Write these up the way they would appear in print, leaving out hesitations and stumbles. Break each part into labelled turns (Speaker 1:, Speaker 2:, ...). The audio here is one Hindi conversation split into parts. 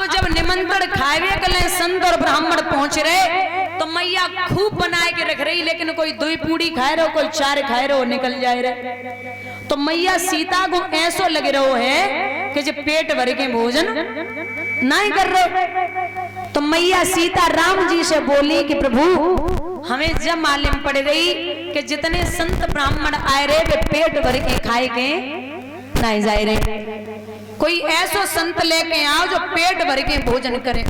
Speaker 1: अब जब निमंत्रण खावे कले संत और ब्राह्मण पहुंच रहे तो मैया खूब बनाए के रख रही, लेकिन कोई 2 पूड़ी खाए रहो, कोई 4 खाए रहो, निकल जाए रहे। तो मैया सीता को ऐसो लगे रहो है कि जब पेट भर के भोजन नहीं कर रहे। तो मैया सीता राम जी से बोली कि प्रभु हमें जब मालूम पड़ रही कि जितने संत ब्राह्मण आए रहे वे पेट भर के खाए के नहीं जाए रहे, कोई ऐसो संत लेके आओ जो पेट भर के भोजन करे।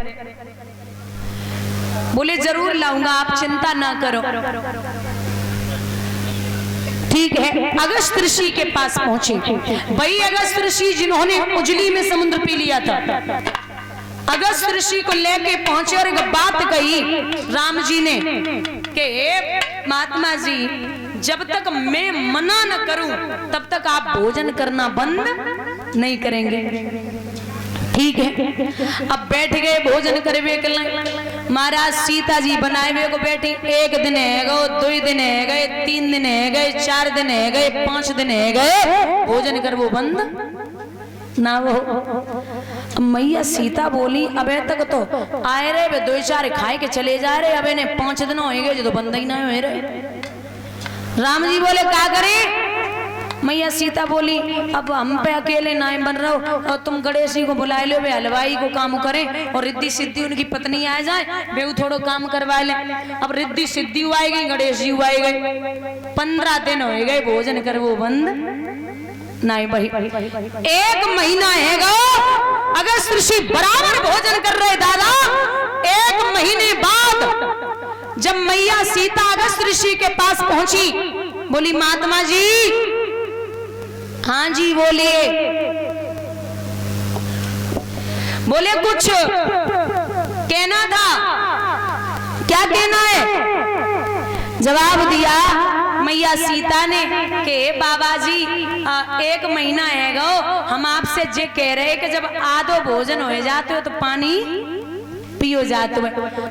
Speaker 1: बोले जरूर लाऊंगा, आप चिंता ना करो। ठीक है, अगस्त ऋषि के पास पहुंचे। वही अगस्त ऋषि जिन्होंने उजली में समुद्र पी लिया था, अगस्त ऋषि को लेके पहुंचे और एक बात कही राम जी ने कि महात्मा जी जब तक मैं मना न करूं तब तक आप भोजन करना बंद नहीं करेंगे। ठीक है, अब बैठ गए भोजन करवे कल। महाराज सीता जी बनाए हुए को बैठी, 1 दिन है गए, 2 दिन है गए, 3 दिन है गए, 4 दिन है गए, 5 दिन है गए, भोजन कर वो बंद ना वो। मैया सीता बोली अबे तक तो आए रहे वे 2-4 खाए के चले जा रहे, अब इन्हें 5 दिन हो गए जो तो बंद ही ना हो रहे। राम जी बोले क्या करे? मैया सीता बोली अब हम पे अकेले ना बन रहो और तुम गणेश जी को बुला लो, वे हलवाई को काम करें और रिद्धि सिद्धि उनकी पत्नी आ जाए, वे थोड़ो काम करवा ले। अब रिद्धि सिद्धि आई गई, गणेश जी आई गए, 15 दिन हो गए, भोजन कर वो बंद नहीं भाई। 1 महीना है गो अगस्त ऋषि बराबर भोजन कर रहे दादा। 1 महीने बाद जब मैया सीता अगस्त ऋषि के पास पहुंची, बोली महात्मा जी। हाँ जी बोलिए। बोले कुछ कहना था, क्या कहना है? जवाब दिया मैया सीता ने कि बाबा जी 1 महीना है गो, हम आपसे जे कह रहे कि जब आधो भोजन हो जाते हो तो पानी पियो जाते हो।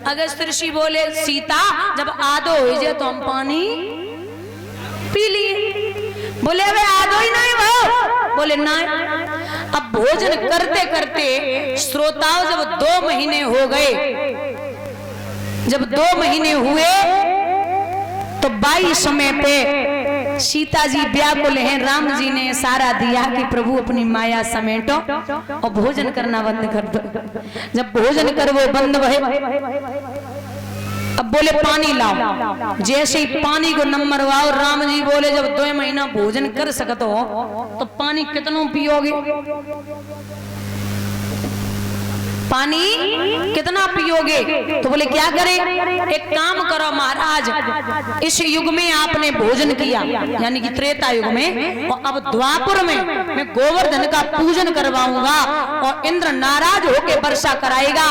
Speaker 1: अगस्त ऋषि बोले सीता जब आधो हो जाए तो हम पानी पी लिए। बोले वे आधो ही नहीं वो, बोले नहीं। अब भोजन करते करते श्रोताओं जब 2 महीने हो गए, जब 2 महीने हुए तो 22 समय पे सीता जी व्याकुल हैं। राम जी ने इशारा दिया कि प्रभु अपनी माया समेटो और भोजन करना बंद कर दो। जब भोजन कर वो बंद भय, अब बोले पानी लाओ। जैसे ही पानी को नंबर वाओ, राम जी बोले जब 2 महीना भोजन कर सकते हो तो पानी कितनों पियोगे? पानी कितना पियोगे? तो बोले क्या करें? एक काम करो महाराज, इस युग में आपने भोजन किया यानी कि त्रेता युग में, और अब द्वापर में मैं गोवर्धन का पूजन करवाऊंगा और इंद्र नाराज होके वर्षा कराएगा।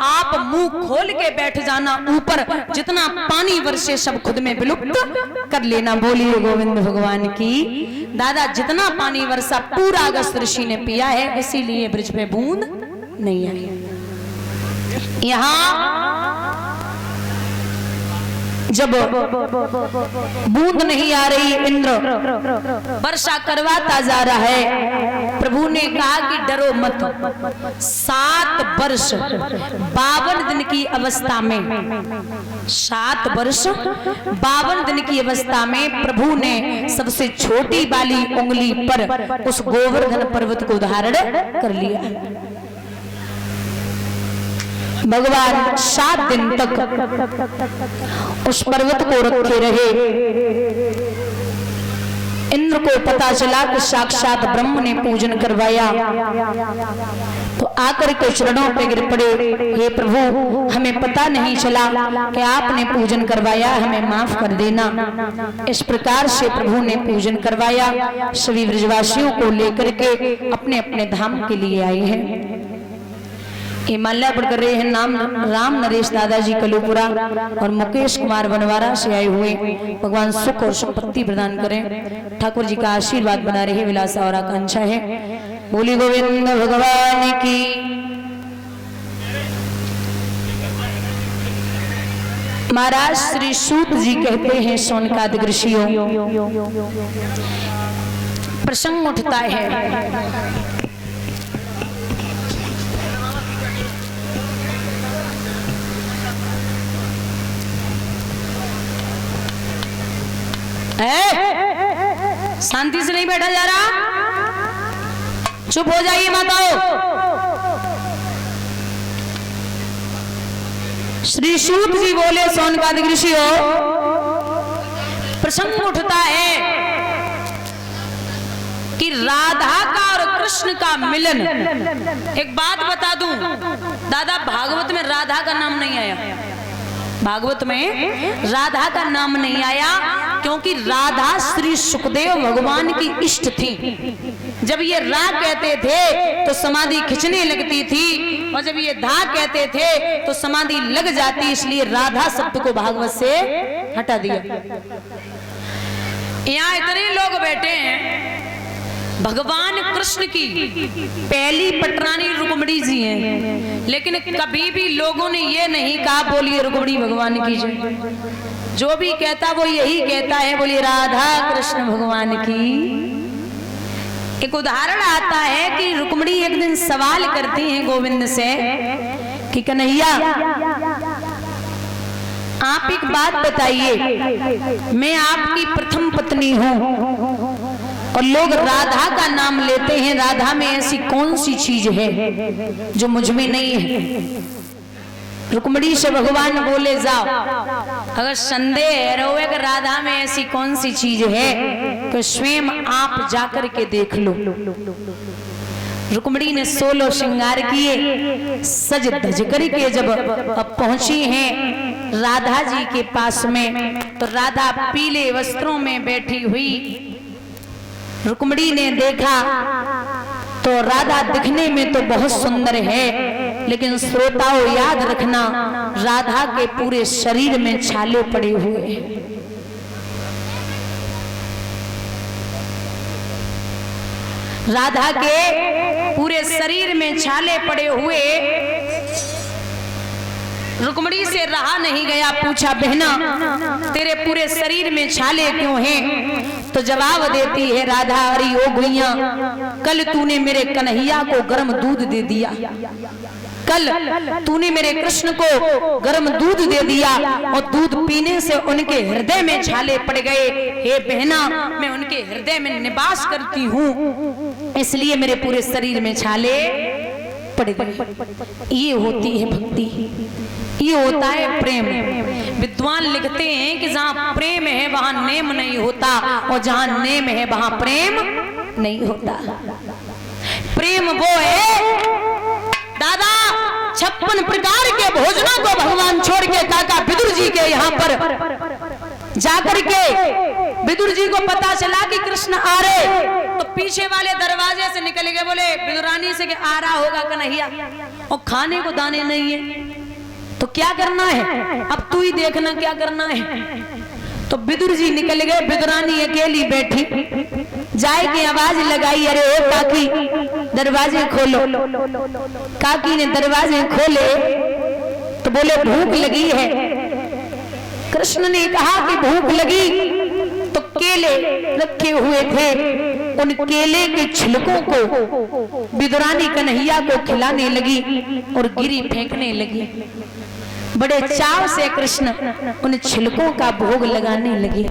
Speaker 1: आप मुंह खोल के बैठ जाना, ऊपर जितना पानी वर्षे सब खुद में विलुप्त कर लेना। बोलिए गोविंद भगवान की। दादा जितना पानी वर्षा पूरा अगस्त ऋषि ने पिया है, इसीलिए ब्रिज पे बूंद नहीं आई। यहाँ जब बूंद नहीं आ रही, इंद्र वर्षा करवाता जा रहा है। प्रभु ने कहा कि डरो मत। 7 वर्ष 52 दिन की अवस्था में, 7 वर्ष 52 दिन की अवस्था में प्रभु ने सबसे छोटी वाली उंगली पर उस गोवर्धन पर्वत को धारण कर लिया। भगवान 7 दिन तक उस पर्वत को रखे रहे। इंद्र को पता चला कि साक्षात ब्रह्म ने पूजन करवाया, तो आकर के चरणों पे गिर पड़े, हे प्रभु हमें पता नहीं चला कि आपने पूजन करवाया, हमें माफ कर देना। इस प्रकार से प्रभु ने पूजन करवाया। सभी ब्रजवासियों को लेकर के अपने अपने धाम के लिए आए हैं। ये माल्यार्पण कर रहे हैं नाम राम नरेश दादाजी कलुपुरा और मुकेश कुमार बनवारा से आए हुए। भगवान सुख और संपत्ति प्रदान करें, ठाकुर जी का आशीर्वाद बना रहे, विलासा और आकांक्षा है। बोली गोविंद भगवान की। महाराज श्री सूत जी कहते हैं, सोनकादिक ऋषियों, प्रसंग उठता है है, शांति से नहीं बैठा जा रहा, चुप हो जाइए माताओं। श्री सूत जी बोले, सौनकादिक ऋषियों, प्रसंग उठता है कि राधा का और कृष्ण का मिलन। एक बात बता दूं दादा, भागवत में राधा का नाम नहीं आया, भागवत में राधा का नाम नहीं आया, क्योंकि राधा श्री सुखदेव भगवान की इष्ट थी। जब ये रा कहते थे तो समाधि खिंचने लगती थी, और जब ये धा कहते थे तो समाधि लग जाती, इसलिए राधा शब्द को भागवत से हटा दिया। यहाँ इतने लोग बैठे हैं, भगवान कृष्ण की पहली पटरानी रुक्मिणी जी हैं, लेकिन कभी भी लोगों ने ये नहीं कहा बोलिए रुक्मिणी भगवान की जय। जो भी कहता वो यही कहता है बोलिए राधा कृष्ण भगवान की। एक उदाहरण आता है कि रुक्मिणी एक दिन सवाल करती हैं गोविंद से कि कन्हैया आप एक बात बताइए, मैं आपकी प्रथम पत्नी हूँ और लोग राधा का नाम लेते हैं, राधा में ऐसी कौन सी चीज है जो मुझ में नहीं है? रुक्मिणी से भगवान बोले, जाओ अगर संदेह रहे कि राधा में ऐसी कौन सी चीज है तो स्वयं आप जाकर के देख लो। रुक्मिणी ने 16 श्रृंगार किए, सज धज करके जब पहुंची हैं राधा जी के पास में, तो राधा पीले वस्त्रों में बैठी हुई। रुक्मिणी ने देखा तो राधा दिखने में तो बहुत सुंदर है, लेकिन श्रोताओं याद रखना राधा के पूरे शरीर में छाले पड़े हुए हैं। राधा के पूरे शरीर में छाले पड़े हुए। रुक्मिणी से रहा नहीं गया, पूछा बहना तेरे पूरे शरीर में छाले क्यों हैं? तो जवाब देती है राधा, अरे ओ गुइया, कल तूने मेरे कन्हैया को गर्म दूध दे दिया, कल तूने मेरे कृष्ण को गर्म दूध दे दिया और दूध पीने से उनके हृदय में छाले पड़ गए। हे बहना, मैं उनके हृदय में निवास करती हूँ, इसलिए मेरे पूरे शरीर में छाले पड़ गए। ये होती है भक्ति, ये होता है प्रेम। विद्वान लिखते हैं कि जहां प्रेम है वहां नेम नहीं होता, और जहां नेम है वहां प्रेम नहीं होता। प्रेम वो है दादा, 56 प्रकार के भोजनों को भगवान छोड़ के काका विदुर जी के यहाँ पर जाकर के विदुर जी को पता चला कि कृष्ण आ रहे, तो पीछे वाले दरवाजे से निकल गए, बोले विदुरानी से कि आ रहा होगा कन्हैया, और खाने को दाने नहीं है तो क्या करना है, अब तू ही देखना क्या करना है। तो विदुर जी निकल गए, विदुरानी अकेली बैठी, जाए की आवाज लगाई, अरे ओ काकी दरवाजे खोलो। काकी ने दरवाजे खोले तो बोले भूख लगी है। कृष्ण ने कहा कि भूख लगी तो केले रखे हुए थे, उन केले के छिलकों को विदुरानी कन्हैया को खिलाने लगी और गिरी फेंकने लगी। बड़े चाव से कृष्ण उन छिलकों का भोग लगाने लगे।